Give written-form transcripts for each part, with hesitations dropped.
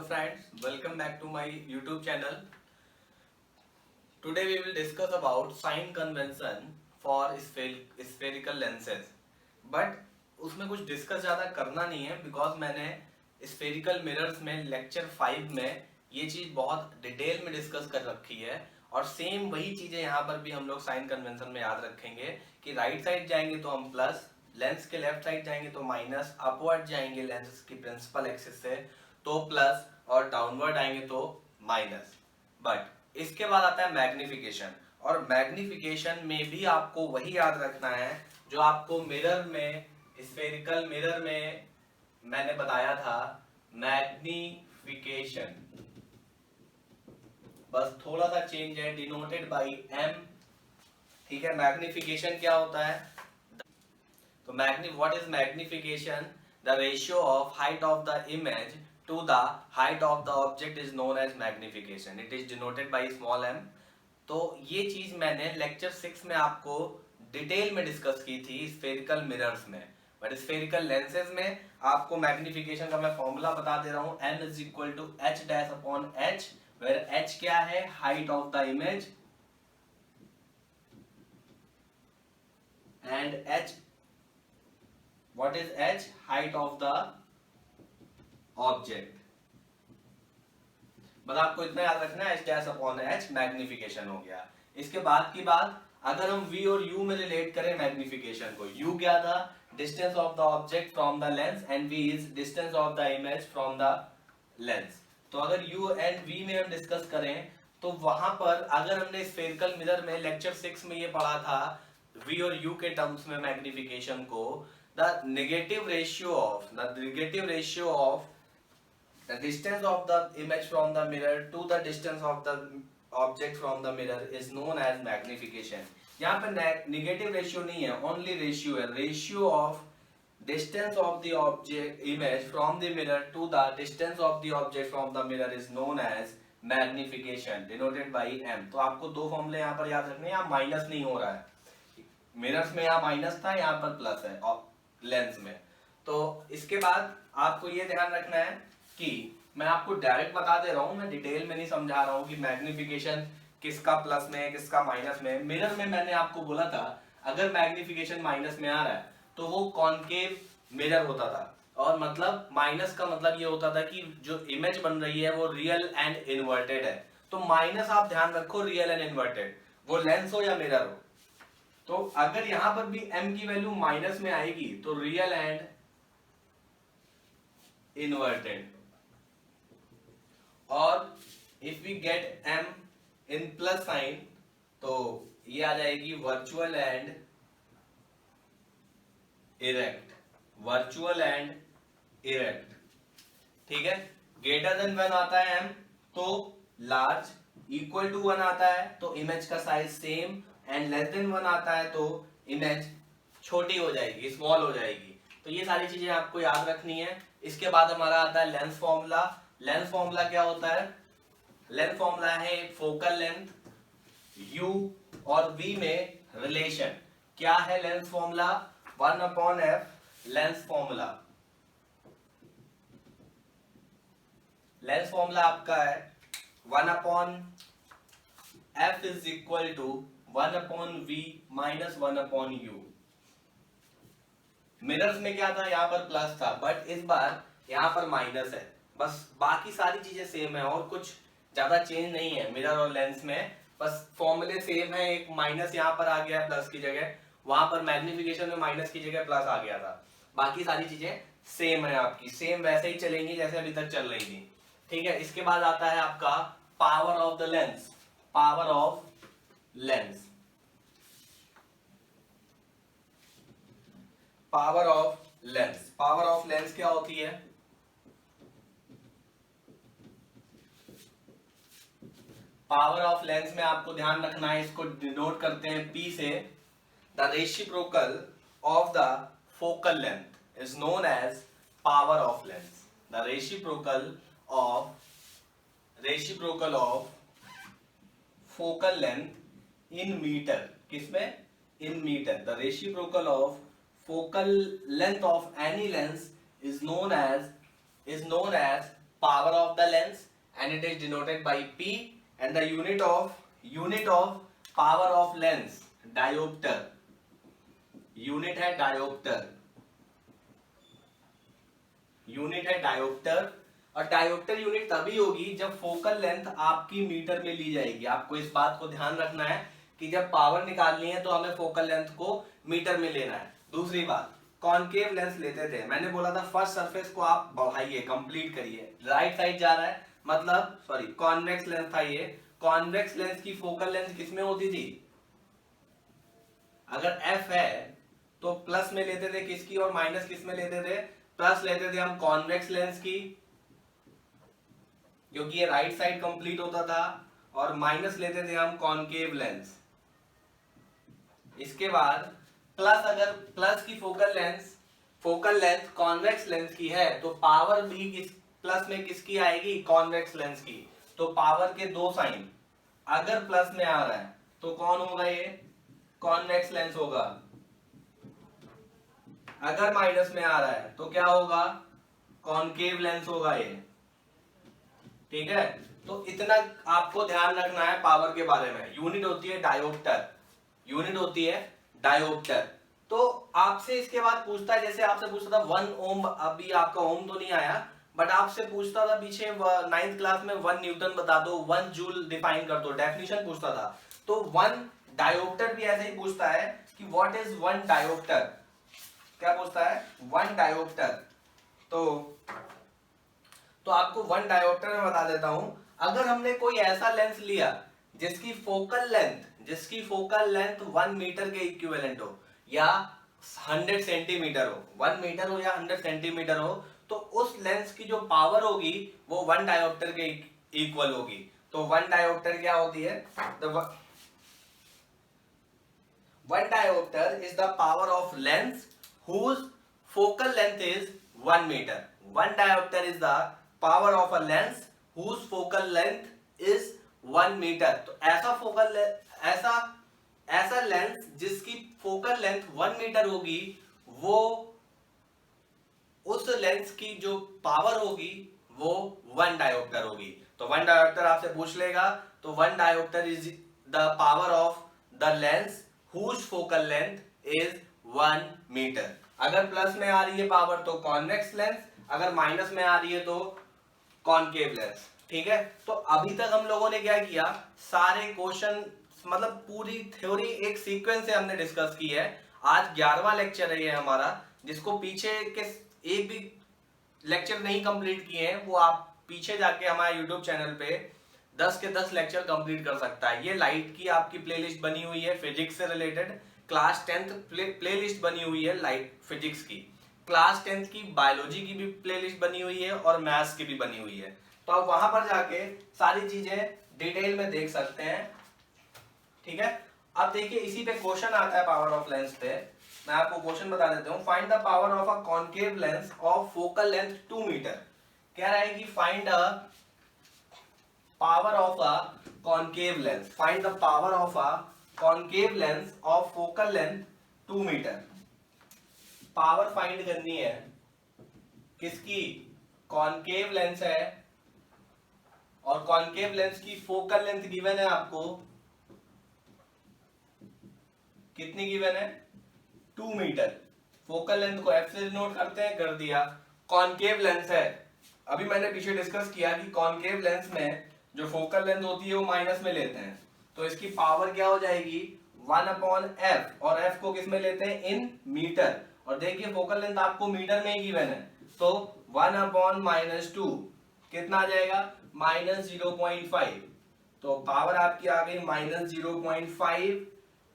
friends, welcome back to my YouTube channel. Today we will discuss about sign convention for spherical lenses. But उसमें कुछ discuss ज़्यादा करना नहीं है because मैंने स्फेरिकल मिरर्स में लेक्चर 5 में ये चीज़ बहुत डिटेल में डिस्कस कर रखी है और सेम वही चीज़ें यहाँ पर भी हम लोग साइन कन्वेंशन में याद रखेंगे कि राइट साइड जाएंगे तो हम प्लस, लेंस के लेफ्ट साइड जाएंगे तो माइनस, अपवर्ड जाएंगे लेंस की प्रिंसिपल एक्सिस से तो प्लस और डाउनवर्ड आएंगे तो माइनस। बट इसके बाद आता है मैग्निफिकेशन और मैग्निफिकेशन में भी आपको वही याद रखना है जो आपको मिरर में स्फेरिकल मिरर में मैंने बताया था, मैग्निफिकेशन। बस थोड़ा सा चेंज है, डिनोटेड बाय एम। ठीक है, मैग्निफिकेशन क्या होता है? तो what is magnification? The ratio of height of the image to the height of the object is known as magnification. It is denoted by small m. तो ये चीज मैंने लेक्चर 6 में आपको डिटेल में डिस्कस की थी स्फेरिकल मिरर्स में। बट स्फेरिकल लेंसेज में आपको मैग्निफिकेशन का मैं फॉर्मूला बता दे रहा हूं, n is equal to h dash upon h, where h क्या है? Height of the image, and h, what is h? Height of the object. बस आपको इतना याद रखना है, h dash upon h magnification हो गया। इसके बाद की बात, अगर हम v और u में रिलेट करें मैग्निफिकेशन को, u क्या था? Distance of the object from the lens and v is distance of the image from the lens. तो अगर u एंड v में हम डिस्कस करें तो वहां पर अगर हमने स्फेरिकल मिरर में लेक्चर 6 में ये पढ़ा था v और u के टर्म्स में मैग्निफिकेशन को, the negative ratio of the distance of the image from the mirror to the distance of the object from the mirror is known as magnification. यहाँ पर negative ratio नहीं है, only ratio है। ratio of distance of the object image from the mirror to the distance of the object from the mirror is known as magnification, denoted by m. तो आपको दो फॉर्मूले यहाँ पर याद रखने हैं। यहाँ माइनस नहीं हो रहा है, मिरर्स में यहाँ माइनस था, यहाँ पर प्लस है लेंस में। तो इसके बाद आपको ये ध्यान रखना है कि मैं आपको डायरेक्ट बता दे रहा हूं, मैं डिटेल में नहीं समझा रहा हूं कि मैग्निफिकेशन किसका प्लस में है किसका माइनस में है। मिरर में मैंने आपको बोला था अगर मैग्निफिकेशन माइनस में आ रहा है तो वो कॉनकेव मिरर होता था, और मतलब माइनस का मतलब ये होता था कि जो इमेज बन रही है वो रियल एंड इन्वर्टेड है। तो माइनस आप ध्यान रखो, रियल एंड इन्वर्टेड, वो लेंस हो या मिरर हो। तो अगर यहां पर भी m की वैल्यू माइनस में आएगी तो रियल एंड इन्वर्टेड, और if we get m in plus sign तो ये आ जाएगी virtual and erect, virtual and erect. ठीक है, ग्रेटर देन 1 आता है m तो लार्ज, इक्वल टू 1 आता है तो इमेज का size same, and less than 1 आता है तो इमेज छोटी हो जाएगी, स्मॉल हो जाएगी। तो ये सारी चीजें आपको याद रखनी है। इसके बाद हमारा आता है लेंस फॉर्मूला। लेंस फॉर्मूला क्या होता है? लेंस फॉर्मूला है फोकल लेंथ, u और v में रिलेशन। क्या है lens formula? 1/f lens formula. Lens formula आपका है 1/f is equal to 1/v minus 1/u। Mirrors में क्या था? यहाँ पर प्लस था, बट इस बार यहाँ पर माइनस है। बस बाकी सारी चीजें सेम है और कुछ ज्यादा चेंज नहीं है मिरर और लेंस में, बस फॉर्मूले सेम है। एक माइनस यहाँ पर आ गया प्लस की जगह, वहां पर मैग्निफिकेशन में माइनस की जगह प्लस आ गया था। बाकी सारी चीजें सेम है आपकी, सेम वैसे ही चलेंगी जैसे अभी तक चल रही थी। ठीक है, इसके बाद आता है आपका power of the lens. Power of lens, power of lens. Power of lens क्या होती है? पावर ऑफ लेंस में आपको ध्यान रखना है, इसको डिनोट करते हैं P से। The reciprocal of the focal length is known as power of lens. The reciprocal of focal length in metre, किसमें? In metre. The reciprocal of focal length of any lens is known as power of the lens and it is denoted by P, and the unit of power of lens diopter, unit है dioptre, unit है dioptre. और dioptre unit तभी होगी जब focal length आपकी metre में ली जाएगी। आपको इस बात को ध्यान रखना है कि जब पावर निकालनी है तो हमें फोकल लेंथ को मीटर में लेना है। दूसरी बात, कॉनकेव लेंस लेते थे, मैंने बोला था फर्स्ट सरफेस को आप बढ़ाइए, कंप्लीट करिए, राइट साइड जा रहा है, मतलब सॉरी कॉन्वेक्स लेंस था ये। कॉन्वेक्स लेंस की फोकल लेंथ किसमें होती थी? अगर एफ है तो प्लस में लेते थे किसकी और माइनस किस में लेते थे? प्लस लेते थे हम कॉन्वेक्स लेंस की, क्योंकि ये राइट साइड कंप्लीट होता था, और माइनस लेते थे हम कॉनकेव लेंस। इसके बाद प्लस, अगर प्लस की फोकल लेंथ कॉन्वेक्स लेंस की है तो पावर भी किस प्लस में किसकी आएगी? कॉन्वेक्स लेंस की। तो पावर के दो साइन, अगर प्लस में आ रहा है तो कौन होगा? ये कॉन्वेक्स लेंस होगा। अगर माइनस में आ रहा है तो क्या होगा? कॉनकेव लेंस होगा ये। ठीक है, तो इतना आपको ध्यान रखना है पावर के बारे में। यूनिट होती है डायोप्टर, यूनिट होती है डायोप्टर। तो आपसे इसके बाद पूछता है, जैसे आपसे पूछता था 1 ओम, अभी आपका ओम तो नहीं आया, बट आपसे पूछता था पीछे 9th क्लास में 1 न्यूटन बता दो, 1 जूल डिफाइन कर दो, डेफिनेशन पूछता था। तो 1 डायोप्टर भी ऐसे ही पूछता है कि व्हाट इज 1 डायोप्टर। क्या पूछता है? 1 डायोप्टर। तो आपको 1 डायोप्टर में बता देता हूं। अगर हमने कोई ऐसा लेंस लिया जिसकी फोकल लेंथ 1 मीटर के इक्विवेलेंट हो या 100 सेंटीमीटर हो, 1 मीटर हो या 100 सेंटीमीटर हो, तो उस लेंस की जो पावर होगी वो 1 डायोप्टर के इक्वल होगी। तो 1 डायोप्टर क्या होती है? 1 diopter is the power of lens whose focal length is 1 meter. 1 diopter is the power of a lens whose focal length is 1 meter. तो ऐसा लेंस जिसकी फोकल लेंथ 1 मीटर होगी, वो उस लेंस की जो पावर होगी वो 1 डायोप्टर होगी। तो 1 डायोप्टर आपसे पूछ लेगा, तो 1 dioptre is the power of the lens whose focal length is 1 metre. अगर प्लस में आ रही है पावर तो कॉन्वेक्स लेंस, अगर माइनस में आ रही है तो कॉनकेव लेंस। ठीक है, तो अभी तक हम लोगों ने क्या किया? सारे क्वेश्चन, मतलब पूरी थ्योरी एक सीक्वेंस से हमने डिस्कस की है। आज 11वां लेक्चर है ये हमारा, जिसको पीछे के एक भी लेक्चर नहीं कंप्लीट किए हैं वो आप पीछे जाके हमारे यूट्यूब चैनल पे 10 के 10 लेक्चर कंप्लीट कर सकता है। ये लाइट की आपकी प्लेलिस्ट बनी हुई है फिजिक्स से रिलेटेड, क्लास 10th प्लेलिस्ट बनी हुई है लाइट फिजिक्स की, क्लास 10th की बायोलॉजी की भी प्लेलिस्ट बनी हुई है और मैथ्स की भी बनी हुई है। तो आप वहां पर जाके सारी चीजें डिटेल में देख सकते हैं। ठीक है, अब देखिए इसी पे क्वेश्चन आता है पावर ऑफ लेंस पे। मैं आपको क्वेश्चन बता देता हूँ। Find the power of a concave lens of focal length 2 metre. कह रहा है कि find a power of a concave lens. Find the power of a concave lens of focal length 2 meter. Power find करनी है किसकी? Concave lens है, और concave lens की फोकल लेंथ गिवन है आपको, कितनी गिवन है? 2 मीटर। फोकल लेंथ को एफ से नोट करते हैं, कर दिया। कॉनकेव लेंस है, अभी मैंने पीछे डिस्कस किया कि कॉनकेव लेंस में जो फोकल लेंथ होती है वो माइनस में लेते हैं, तो इसकी पावर क्या हो जाएगी? 1/f, और f को किस में लेते हैं? In metre. और देखिए फोकल लेंथ आपको मीटर में ही गिवन है, तो 1/-2 कितना आ जाएगा? -0.5। तो पावर आपकी आ गई -0.5।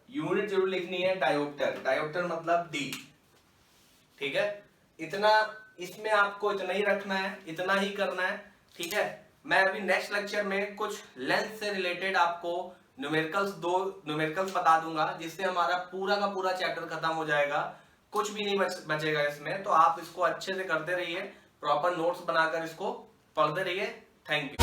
यूनिट जरूर लिखनी है डायोप्टर, डायोप्टर मतलब d। ठीक है, इतना इसमें आपको इतना ही रखना है, इतना ही करना है। ठीक है, मैं अभी नेक्स्ट लेक्चर में कुछ लेंथ से रिलेटेड आपको न्यूमेरिकल्स बता दूंगा, जिससे हमारा पूरा का पूरा चैप्टर खत्म हो जाएगा, कुछ भी नहीं बचेगा इसमें। तो आप इसको अच्छे से करते रहिए, प्रॉपर नोट्स बनाकर इसको पढ़ते रहिए। Thank you.